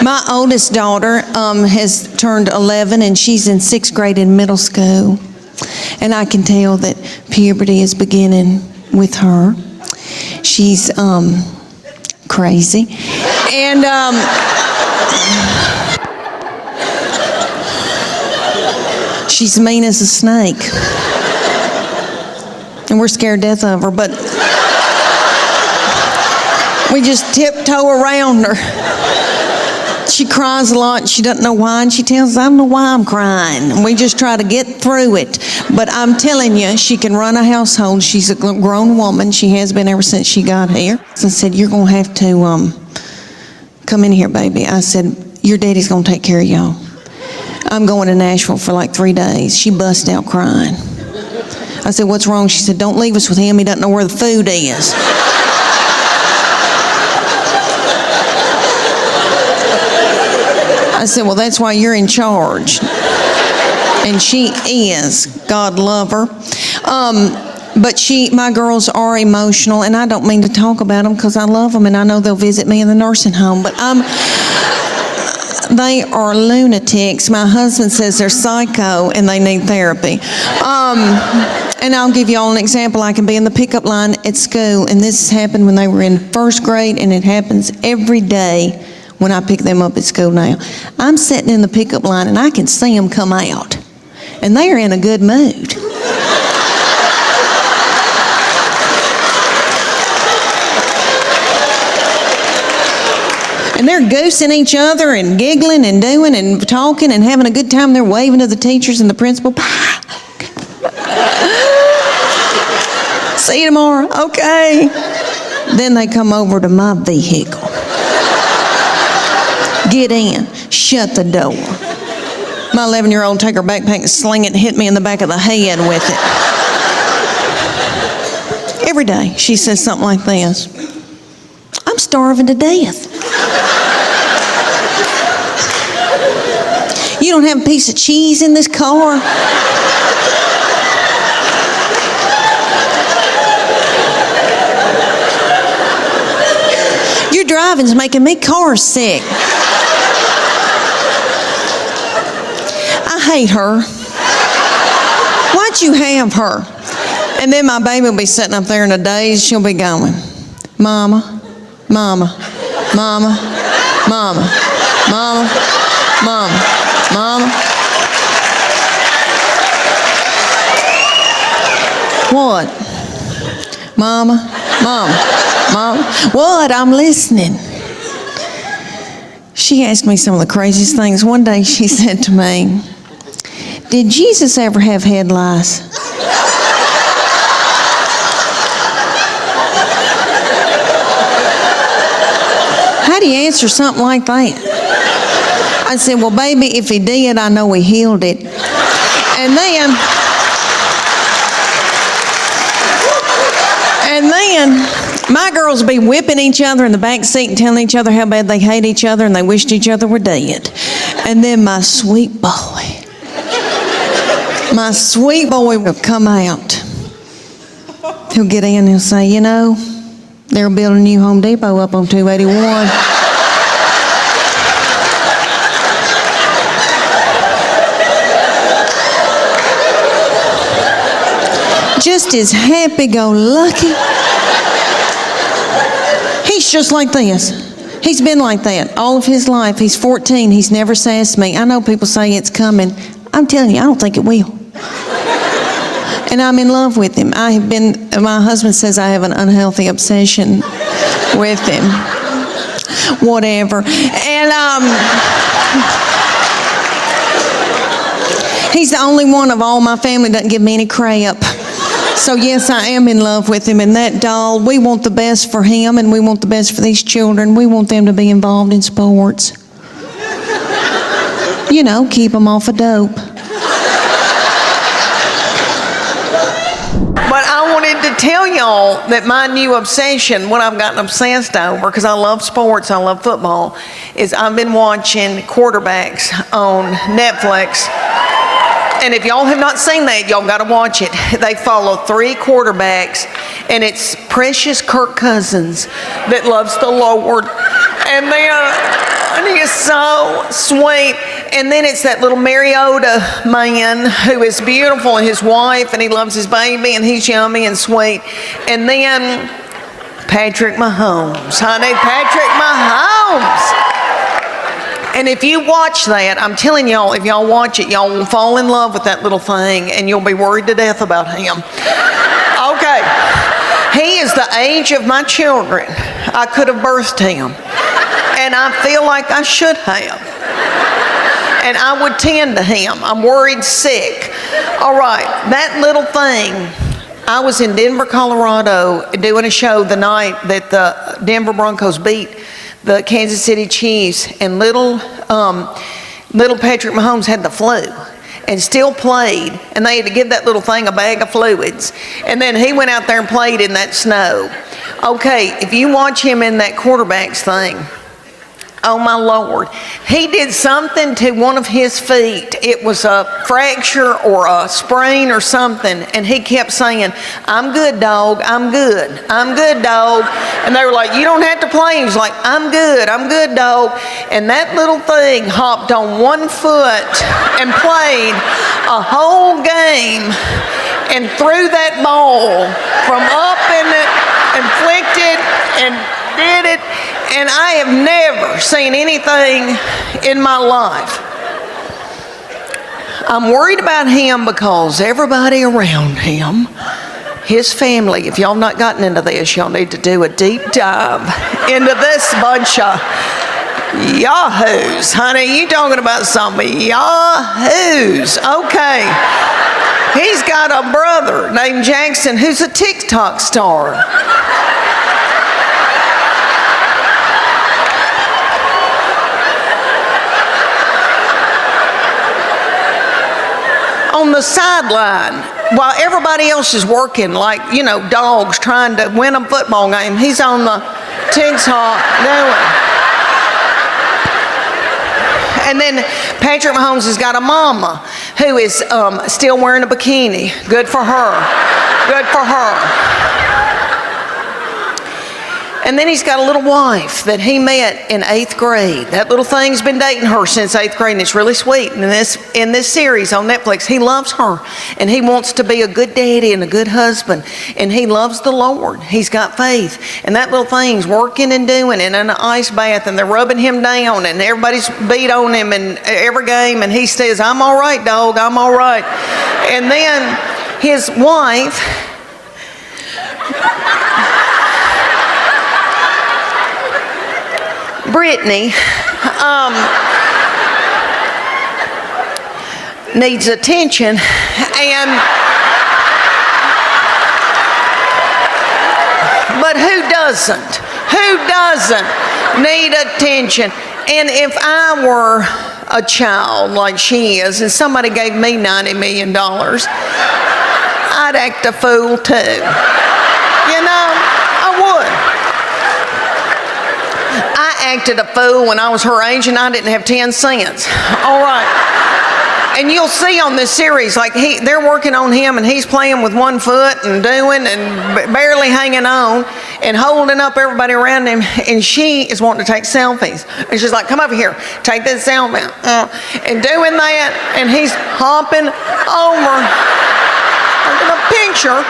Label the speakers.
Speaker 1: My oldest daughter has turned 11, and she's in 6th grade in middle school. And I can tell that puberty is beginning with her. She's crazy. And she's mean as a snake. And we're scared to death of her, but we just tiptoe around her. She cries a lot, and she doesn't know why, and she tells us, I don't know why I'm crying. And we just try to get through it. But I'm telling you, she can run a household. She's a grown woman. She has been ever since she got here. So I said, you're going to have to come in here, baby. I said, your daddy's going to take care of y'all. I'm going to Nashville for like 3 days. She bust out crying. I said, what's wrong? She said, don't leave us with him. He doesn't know where the food is. I said, well, that's why you're in charge. And she is. God love her. But my girls are emotional, and I don't mean to talk about them because I love them, and I know they'll visit me in the nursing home. But they are lunatics. My husband says they're psycho, and they need therapy. And I'll give you all an example. I can be in the pickup line at school, and this happened when they were in 1st grade, and it happens every day when I pick them up at school now. I'm sitting in the pickup line, and I can see them come out, and they are in a good mood. And they're goosing each other and giggling and doing and talking and having a good time. They're waving to the teachers and the principal. See you tomorrow. Okay. Then they come over to my vehicle. Get in. Shut the door. My 11-year-old take her backpack and sling it and hit me in the back of the head with it. Every day she says something like this. I'm starving to death. You don't have a piece of cheese in this car? Your driving's making me car sick. I hate her. Why'd you have her? And then my baby will be sitting up there in a daze. She'll be going, Mama, Mama, Mama, Mama, Mama, Mama, Mama. What? Mama, Mama, Mama. What? I'm listening. She asked me some of the craziest things. One day she said to me, did Jesus ever have head lice? How do you answer something like that? I said, well, baby, if he did, I know he healed it. And then my girls be whipping each other in the back seat and telling each other how bad they hate each other and they wished each other were dead. And then my sweet boy will come out. He'll get in and he'll say, you know, they're building a new Home Depot up on 281. Just as happy-go-lucky. He's just like this. He's been like that all of his life. He's 14. He's never sassed me. I know people say it's coming. I'm telling you, I don't think it will. And I'm in love with him. My husband says I have an unhealthy obsession with him. Whatever. And he's the only one of all my family that doesn't give me any crap. So yes, I am in love with him. And that doll, we want the best for him and we want the best for these children. We want them to be involved in sports. You know, keep them off of dope. But I wanted to tell y'all that my new obsession, what I've gotten obsessed over, because I love sports, I love football, is I've been watching quarterbacks on Netflix. And if y'all have not seen that, y'all got to watch it. They follow 3 quarterbacks, and it's precious Kirk Cousins that loves the Lord. And then Honey is so sweet. And then it's that little Mariota man who is beautiful, and his wife, and he loves his baby, and he's yummy and sweet. And then Patrick Mahomes, honey, Patrick Mahomes. And if you watch that, I'm telling y'all, if y'all watch it, y'all will fall in love with that little thing, and you'll be worried to death about him. Okay, he is the age of my children. I could have birthed him, and I feel like I should have. And I would tend to him. I'm worried sick. All right, that little thing. I was in Denver, Colorado, doing a show the night that the Denver Broncos beat the Kansas City Chiefs, and little Patrick Mahomes had the flu and still played, and they had to give that little thing a bag of fluids, and then he went out there and played in that snow. Okay, if you watch him in that quarterback's thing, oh my Lord, he did something to one of his feet. It was a fracture or a sprain or something, and he kept saying, "I'm good, dog, I'm good, I'm good, dog." And they were like, "You don't have to play." He was like, I'm good, dog." And that little thing hopped on one foot and played a whole game and threw that ball from up and flicked it and did it. And I have never seen anything in my life. I'm worried about him because everybody around him, his family, if y'all not gotten into this, y'all need to do a deep dive into this bunch of yahoos. Honey, you talking about some yahoos. Okay. He's got a brother named Jackson who's a TikTok star. On the sideline, while everybody else is working, like, you know, dogs trying to win a football game, he's on the TikTok doing. And then Patrick Mahomes has got a mama who is still wearing a bikini. Good for her. Good for her. And then he's got a little wife that he met in 8th grade. That little thing's been dating her since 8th grade, and it's really sweet. And in this series on Netflix, he loves her, and he wants to be a good daddy and a good husband, and he loves the Lord. He's got faith. And that little thing's working and doing in an ice bath, and they're rubbing him down, and everybody's beat on him in every game, and he says, "I'm all right, dog, I'm all right." And then his wife, Brittany, needs attention, but who doesn't? Who doesn't need attention? And if I were a child like she is, and somebody gave me $90 million, I'd act a fool too. You know, I would. I acted a fool when I was her age, and I didn't have 10 cents. All right. And you'll see on this series, like they're working on him, and he's playing with one foot and doing and barely hanging on and holding up everybody around him. And she is wanting to take selfies. And she's like, "Come over here, take this selfie." And doing that, and he's hopping over the picture